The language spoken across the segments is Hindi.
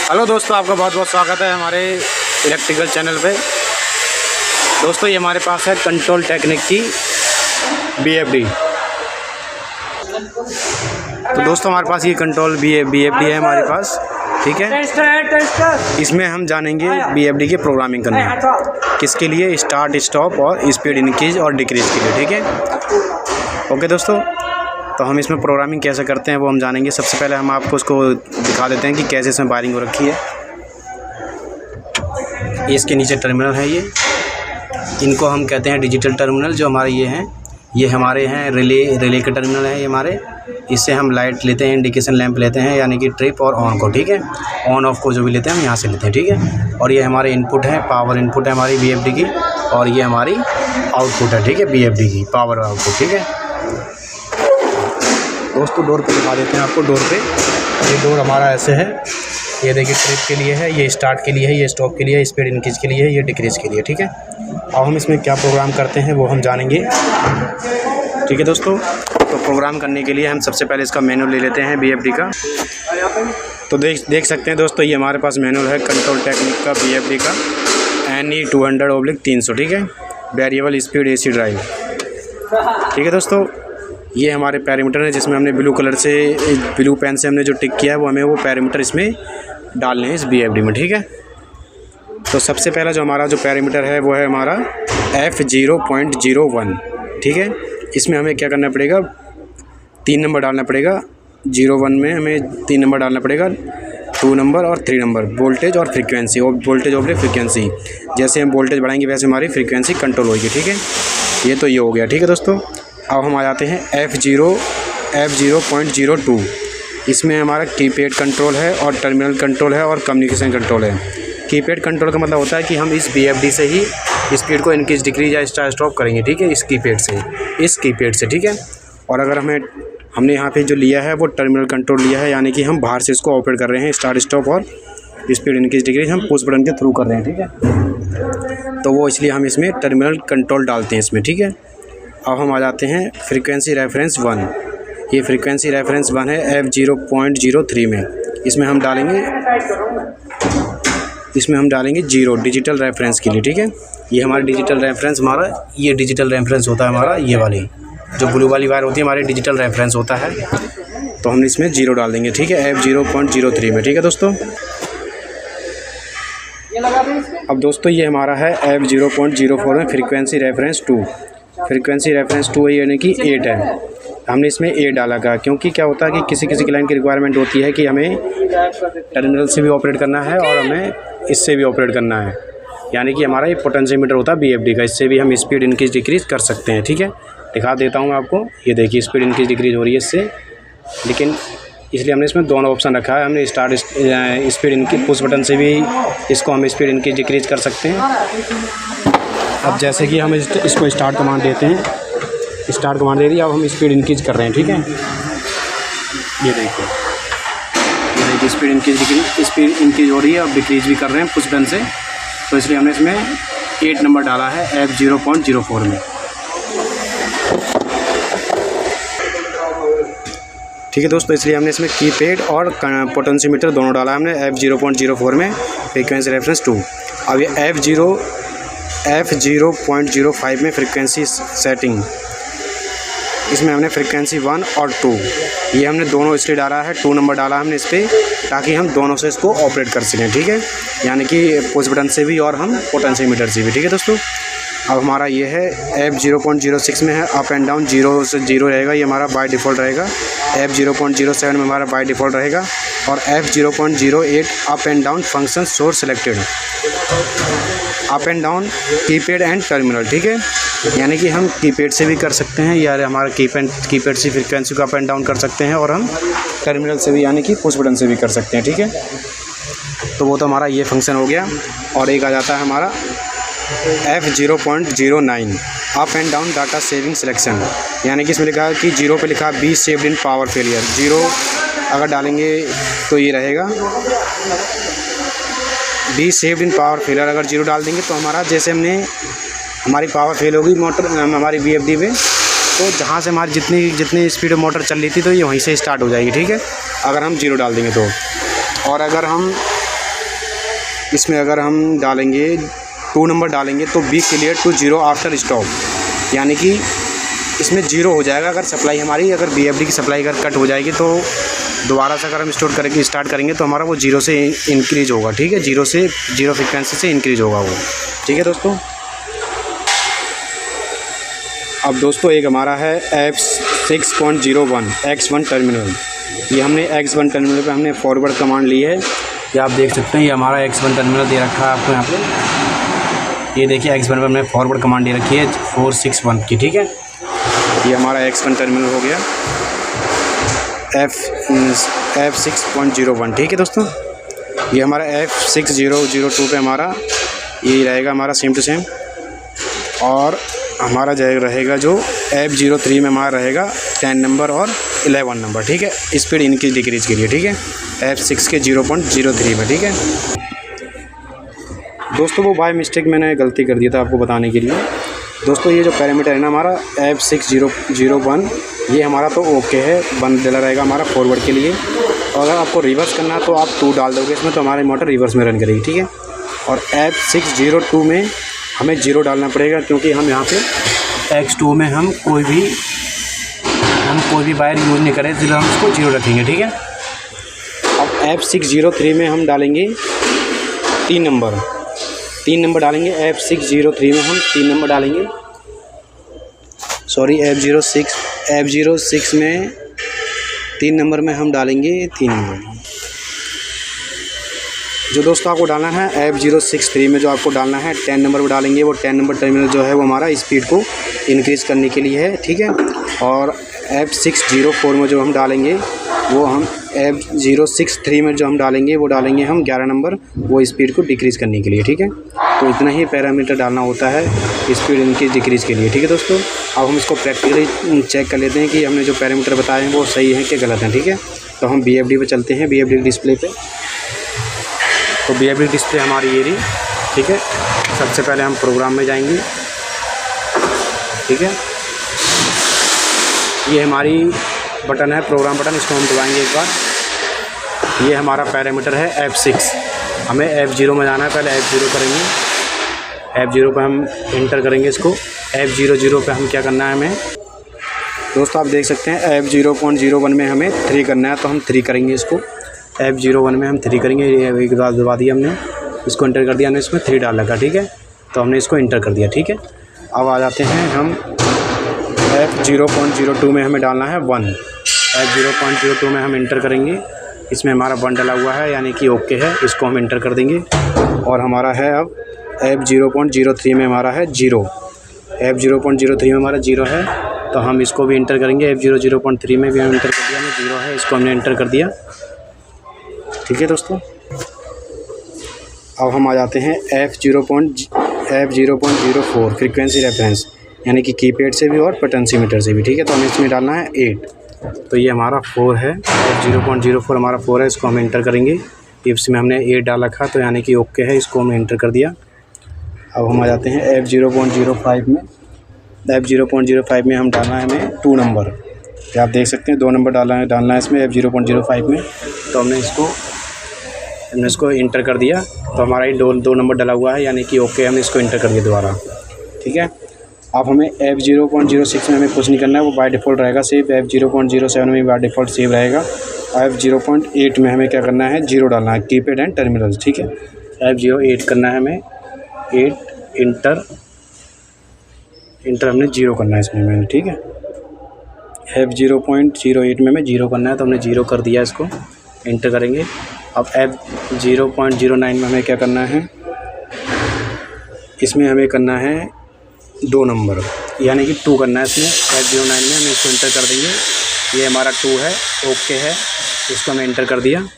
हेलो दोस्तों, आपका बहुत बहुत स्वागत है हमारे इलेक्ट्रिकल चैनल पे। दोस्तों ये हमारे पास है कंट्रोल टेक्निक की BFD। तो दोस्तों हमारे पास ये कंट्रोल BFD है हमारे पास, ठीक है। इसमें हम जानेंगे BFD की प्रोग्रामिंग करने, किसके लिए, स्टार्ट स्टॉप और स्पीड इंक्रीज और डिक्रीज के लिए, ठीक है। ओके दोस्तों, तो हम इसमें प्रोग्रामिंग कैसे करते हैं वो हम जानेंगे। सबसे पहले हम आपको उसको दिखा देते हैं कि कैसे इसमें वायरिंग हो रखी है। इसके नीचे टर्मिनल है, ये इनको हम कहते हैं डिजिटल टर्मिनल। जो हमारे ये हैं, ये हमारे हैं रिले के टर्मिनल है ये हमारे। इससे हम लाइट लेते हैं, इंडिकेशन लैंप लेते हैं, यानी कि ट्रिप और ऑन को, ठीक है। ऑन ऑफ को जो भी लेते हैं हम यहाँ से लेते हैं, ठीक है। और ये हमारे इनपुट है, पावर इनपुट है हमारी BFD की, और ये हमारी आउटपुट है, ठीक है, BFD की पावर आउटपुट, ठीक है। दोस्तों डोर पे दिखा देते हैं आपको। डोर पे ये डोर हमारा ऐसे है, ये देखिए ट्रिप के लिए है, ये स्टार्ट के लिए है, ये स्टॉप के लिए है, स्पीड इंक्रीज के लिए है, ये डिक्रीज के लिए, ठीक है। अब हम इसमें क्या प्रोग्राम करते हैं वो हम जानेंगे, ठीक है दोस्तों। तो प्रोग्राम करने के लिए हम सबसे पहले इसका मैनुअल ले लेते हैं BFD का। तो देख सकते हैं दोस्तों, ये हमारे पास मैनुअल है कंट्रोल टेक्निक का BFD का NE 200/300, ठीक है। वेरिएबल स्पीड AC ड्राइव, ठीक है दोस्तों। ये हमारे पैरामीटर है, जिसमें हमने ब्लू कलर से, ब्लू पेन से हमने जो टिक किया है वो हमें वो पैरामीटर इसमें डालने हैं इस BFD में, ठीक है। तो सबसे पहला जो हमारा जो पैरामीटर है वो है हमारा F0.01, ठीक है। इसमें हमें क्या करना पड़ेगा, 3 नंबर डालना पड़ेगा। 01 में हमें 3 नंबर डालना पड़ेगा, 2 नंबर और 3 नंबर, वोल्टेज और फ्रीक्वेंसी, और वोल्टेज और फ्रीक्वेंसी। जैसे हम वोल्टेज बढ़ाएंगे वैसे हमारी फ्रीक्वेंसी कंट्रोल होगी, ठीक है। ये तो ये हो गया, ठीक है दोस्तों। अब हम आ जाते हैं F0.02। इसमें हमारा कीपैड कंट्रोल है और टर्मिनल कंट्रोल है और कम्युनिकेशन कंट्रोल है। कीपैड कंट्रोल का मतलब होता है कि हम इस BFD से ही स्पीड को इंक्रीज डिक्रीज या स्टॉप करेंगे, ठीक है, इस कीपैड से, ठीक है। और अगर हमने यहाँ पे जो लिया है वो टर्मिनल कंट्रोल लिया है, यानी कि हम बाहर से इसको ऑपरेट कर रहे हैं, स्टार्ट स्टॉप और स्पीड इंक्रीज डिक्रीज हम पुश बटन के थ्रू कर रहे हैं, ठीक है। तो वो इसलिए हम इसमें टर्मिनल कंट्रोल डालते हैं इसमें, ठीक है। अब हम आ जाते हैं फ्रीक्वेंसी रेफरेंस 1। ये फ्रीक्वेंसी रेफरेंस 1 है F0.03 में। इसमें हम डालेंगे 0 डिजिटल रेफरेंस के लिए, ठीक है। ये हमारा डिजिटल रेफरेंस, ये डिजिटल रेफरेंस होता है हमारा, ये वाली जो ब्लू वाली वायर होती है हमारी डिजिटल रेफरेंस होता है। तो हम इसमें 0 डाल देंगे, ठीक है, F0.03 में, ठीक है दोस्तों। अब दोस्तों ये हमारा है F0.04 में फ्रीक्वेंसी रेफरेंस 2। फ्रीक्वेंसी रेफरेंस 2 यानी कि 8 है। हमने इसमें 8 डाला था, क्योंकि क्या होता है कि किसी क्लाइंट की रिक्वायरमेंट होती है कि हमें टर्मिनल से भी ऑपरेट करना है और हमें इससे भी ऑपरेट करना है, यानी कि हमारा ये पोटेंशियोमीटर होता है BFD का। इससे भी हम स्पीड इंक्रीज डिक्रीज कर सकते हैं, ठीक है। दिखा देता हूँ मैं आपको, ये देखिए स्पीड इंक्रीज डिक्रीज हो रही है इससे, लेकिन इसलिए हमने इसमें दोनों ऑप्शन रखा है। हमने start speed increase push button से भी इसको हम स्पीड इंक्रीज डिक्रीज कर सकते हैं। अब जैसे कि हम इसको स्टार्ट कमांड देते हैं, स्टार्ट कमांड दे दी, अब हम स्पीड इंक्रीज कर रहे हैं, ठीक है। ये देखिए स्पीड इंक्रीज हो रही है, अब डिक्रीज भी कर रहे हैं पुश बटन से। तो इसलिए हमने इसमें 8 नंबर डाला है F0.04 में, ठीक है दोस्तों। इसलिए हमने इसमें कीपैड और पोटेंशियोमीटर दोनों डाला है हमने F0.04 में फ्रीक्वेंसी रेफरेंस 2। अब ये F0.05 में फ्रीक्वेंसी सेटिंग, इसमें हमने फ्रीक्वेंसी 1 और 2, ये हमने दोनों इसलिए डाला है, 2 नंबर डाला हमने इस पर, ताकि हम दोनों से इसको ऑपरेट कर सकें, ठीक है, यानी कि पुश बटन से भी और हम पोटेंशियोमीटर से भी, ठीक है दोस्तों। अब हमारा ये है F0.06 में है अप एंड डाउन, 0 से 0 रहेगा, ये हमारा बाय डिफ़ॉल्ट रहेगा। F0.07 में हमारा बाय डिफ़ॉल्ट रहेगा, और F0.08 up and down function source selected, up and down keypad and terminal, ठीक है। यानी कि हम कीपैड से भी कर सकते हैं, या हमारा कीपैड से फ्रीक्वेंसी को अप एंड डाउन कर सकते हैं, और हम टर्मिनल से भी यानी कि पुश बटन से भी कर सकते हैं, ठीक है। तो वो तो हमारा ये फंक्शन हो गया। और एक आ जाता है हमारा F0.09 up and down data saving selection, यानी कि इसमें लिखा है कि 0 पे लिखा है be saved in power failure. 0 अगर डालेंगे तो ये रहेगा be saved in power failure. अगर 0 डाल देंगे तो हमारा, जैसे हमारी पावर फेल होगी मोटर हमारी BFD में, तो जहाँ से हमारी जितनी स्पीड मोटर चल रही थी तो ये वहीं से स्टार्ट हो जाएगी, ठीक है, अगर हम 0 डाल देंगे तो। और अगर हम इसमें अगर हम डालेंगे 2 नंबर डालेंगे तो B clear to 0 after stop, यानी कि इसमें 0 हो जाएगा अगर सप्लाई हमारी, अगर BFD की सप्लाई अगर कट हो जाएगी तो दोबारा से अगर हम स्टार्ट करेंगे तो हमारा वो 0 से इंक्रीज़ होगा। ठीक है, 0 फ्रिक्वेंसी से इंक्रीज़ होगा वो। ठीक है दोस्तों। अब दोस्तों एक हमारा है F6.01 X1 टर्मिनल। ये हमने X1 टर्मिनल पे हमने फॉरवर्ड कमांड ली है। ये आप देख सकते हैं, ये हमारा X1 टर्मिनल दे रखा है आपको यहाँ पे। ये देखिए X1 पर हमने फॉरवर्ड कमांड दे रखी है 461 की। ठीक है, ये हमारा X1 टर्मिनल हो गया F6.01। ठीक है दोस्तों, ये हमारा F6002 पे हमारा ये रहेगा हमारा सेम टू सेम, और हमारा रहेगा जो F03 में हमारा रहेगा 10 नंबर और 11 नंबर। ठीक है, स्पीड इंक्रीज डिक्रीज के लिए। ठीक है, F6 के 0.03 में। ठीक है दोस्तों, वो बाय मिस्टेक मैंने गलती कर दिया था आपको बताने के लिए। दोस्तों ये जो पैरामीटर है ना हमारा F6001, ये हमारा तो ओके है, बन डला रहेगा हमारा फॉरवर्ड के लिए। और अगर आपको रिवर्स करना है तो आप 2 डाल दोगे इसमें, तो हमारी मोटर रिवर्स में रन करेगी। ठीक है, और F602 में हमें 0 डालना पड़ेगा, क्योंकि हम यहाँ पे X2 में हम कोई भी वायर यूज़ नहीं करें, इसलिए हम इसको 0 रखेंगे। ठीक है, अब F603 में हम डालेंगे 3 नंबर डालेंगे। F603 में हम 3 नंबर डालेंगे, सॉरी F06 में 3 नंबर में हम डालेंगे 3 नंबर। जो दोस्तों आपको डालना है F063 में जो आपको डालना है 10 नंबर पर डालेंगे। वो 10 नंबर टर्मिनल जो है वो हमारा स्पीड को इंक्रीज़ करने के लिए है। ठीक है, और F604 में जो हम डालेंगे वो हम F063 में जो हम डालेंगे वो डालेंगे हम 11 नंबर, वो स्पीड को डिक्रीज़ करने के लिए। ठीक है, तो इतना ही पैरामीटर डालना होता है स्पीड इंक्रीज डिक्रीज़ के लिए। ठीक है दोस्तों, अब हम इसको प्रैक्टिकली चेक कर लेते हैं कि हमने जो पैरामीटर बताए हैं वो सही हैं कि गलत हैं। ठीक है, तो हम BFD पे चलते हैं, BFD डिस्प्ले पे। तो BFD डिस्प्ले हमारी ये रही। ठीक है, सबसे पहले हम प्रोग्राम में जाएंगे। ठीक है, ये हमारी बटन है, प्रोग्राम बटन, इसको हम दबाएंगे एक बार। ये हमारा पैरामीटर है F6, हमें F0 में जाना है, पहले F0 करेंगे। F0 पे हम इंटर करेंगे इसको। F00 पे हम क्या करना है हमें, दोस्तों आप देख सकते हैं F0.01 में हमें 3 करना है, तो हम 3 करेंगे इसको। F01 में हम 3 करेंगे। ये एक बार दबा दिया हमने, इसको इंटर कर दिया हमने, इसमें 3 डाल लगा। ठीक है, तो हमने इसको इंटर कर दिया। ठीक है, अब आ जाते हैं हम F0.02 में हमें डालना है 1। F0.02 में हम इंटर करेंगे, इसमें हमारा 1 डला हुआ है, यानी कि ओके है, इसको हम इंटर कर देंगे। और हमारा है अब F0.03 में हमारा है 0। F0.03 में हमारा 0 है, तो हम इसको भी इंटर करेंगे। F0.03 में भी हम इंटर कर दिया, हमें 0 है, इसको हमने इंटर कर दिया। ठीक है दोस्तों, अब हम आ जाते हैं F0.04 फ्रीक्वेंसी रेफरेंस, यानी कि कीपैड से भी और पोटेंशियोमीटर से भी। ठीक है, तो हमें इसमें डालना है 8, तो ये हमारा 4 है। F0.04 हमारा 4 है, इसको हम इंटर करेंगे। इसमें हमने 8 डाल रखा, तो यानी कि ओके है, इसको हमने इंटर कर दिया। अब हम आ जाते हैं F0.05 में। F0.05 में हम डालना है हमें 2 नंबर। आप देख सकते हैं 2 नंबर डालना है इसमें F0.05 में, तो हमने इसको इंटर कर दिया। तो हमारा ये 2 नंबर डला हुआ है, यानी कि ओके, हमने इसको इंटर कर दिया दोबारा। ठीक है, अब हमें F0.06 में हमें कुछ नहीं करना है, वो बाय डिफ़ॉल्ट रहेगा सेव। F0.07 में बाय डिफ़ॉल्ट सेव रहेगा। F0.8 में हमें क्या करना है, 0 डालना है, कीपैड एंड टर्मिनल। ठीक है, F08 करना है हमें, 8 इंटर हमने 0 करना है इसमें मैंने। ठीक है, F0.08 में हमें 0 करना है, तो हमने 0 कर दिया, इसको इंटर करेंगे। अब F0.09 में हमें क्या करना है, इसमें हमें करना है 2 नंबर, यानी कि 2 करना है इसमें। F09 में हम इसको इंटर कर देंगे, ये हमारा 2 है, ओके है, इसको हमने इंटर कर दिया।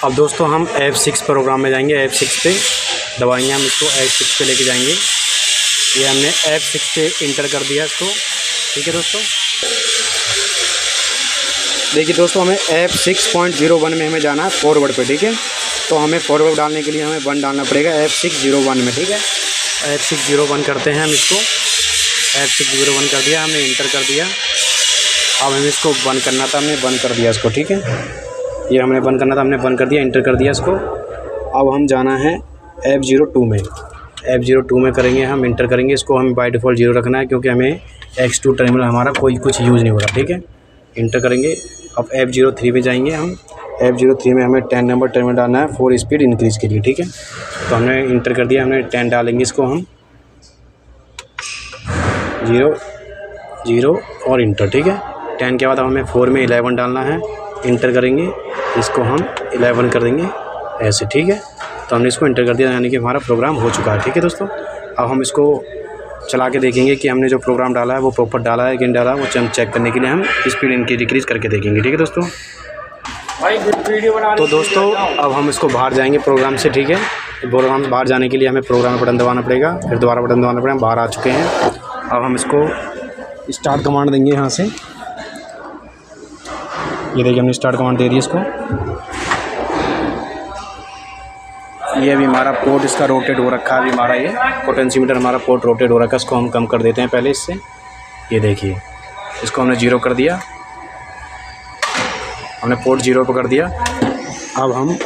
अब दोस्तों हम F6 प्रोग्राम में जाएंगे, F6 पे दबाएंगे, हम इसको F6 पे लेके जाएंगे। ये हमने F6 पे इंटर कर दिया इसको। ठीक है दोस्तों, देखिए दोस्तों, हमें F6.01 में हमें जाना है फॉरवर्ड पे। ठीक है, तो हमें फॉरवर्ड डालने के लिए हमें 1 डालना पड़ेगा F601 में। ठीक है, F601 करते हैं हम इसको। F601 कर दिया, हमने इंटर कर दिया। अब हमें इसको बंद करना था, हमने बंद कर दिया इसको। ठीक है, ये हमने बंद करना था, हमने बंद कर दिया, इंटर कर दिया इसको। अब हम जाना है F02 में। F02 में करेंगे हम, इंटर करेंगे इसको। हमें बाय डिफ़ॉल्ट 0 रखना है क्योंकि हमें X2 टर्मिनल हमारा कोई कुछ यूज़ नहीं हो रहा, ठीक है। इंटर करेंगे। अब F03 पे जाएंगे हम। F03 में हमें 10 नंबर टर्मिनल डालना है 4 स्पीड इंक्रीज़ के लिए, ठीक है। तो हमने इंटर कर दिया, हमने 10 डालेंगे इसको हम, 0 0 और इंटर, ठीक है। 10 के बाद अब हमें 4 में 11 डालना है, इंटर करेंगे, इसको हम 11 कर देंगे ऐसे, ठीक है। तो हमने इसको इंटर कर दिया, यानी कि हमारा प्रोग्राम हो चुका है, ठीक है दोस्तों। अब हम इसको चला के देखेंगे कि हमने जो प्रोग्राम डाला है वो प्रॉपर डाला है कि नहीं डाला, वो चेक करने के लिए हम स्पीड इनकी डिक्रीज़ करके देखेंगे, ठीक है दोस्तों। तो दोस्तों अब हम इसको बाहर जाएंगे प्रोग्राम से, ठीक है। प्रोग्राम से बाहर जाने के लिए हमें प्रोग्राम बटन दबाना पड़ेगा, फिर दोबारा बटन दबाना पड़ेगा। हम बाहर आ चुके हैं। अब हम इसको स्टार्ट कमांड देंगे यहाँ से। ये देखिए हमने स्टार्ट कमांड दे दी इसको। ये अभी हमारा पोर्ट इसका रोटेट हो रखा है, अभी हमारा ये पोटेंशियोमीटर हमारा पोर्ट रोटेट हो रखा है। इसको हम कम कर देते हैं पहले इससे। ये देखिए इसको हमने 0 कर दिया, हमने पोर्ट 0 पर कर दिया। अब हम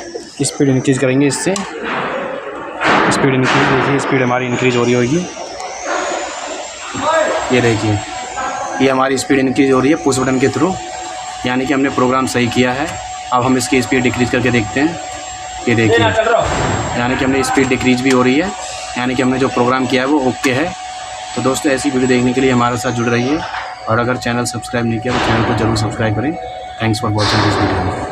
स्पीड इंक्रीज़ करेंगे इससे। स्पीड इंक्रीज़, देखिए स्पीड हमारी इंक्रीज़ हो रही होगी। ये देखिए ये हमारी स्पीड इंक्रीज़ हो रही है पुश बटन के थ्रू, यानी कि हमने प्रोग्राम सही किया है। अब हम इसकी स्पीड डिक्रीज़ करके देखते हैं। ये देखिए यानी कि हमने स्पीड डिक्रीज़ भी हो रही है, यानी कि हमने जो प्रोग्राम किया है वो ओके है। तो दोस्तों ऐसी वीडियो देखने के लिए हमारे साथ जुड़ रहिए, और अगर चैनल सब्सक्राइब नहीं किया तो चैनल को जरूर सब्सक्राइब करें। Thanks for watching this video.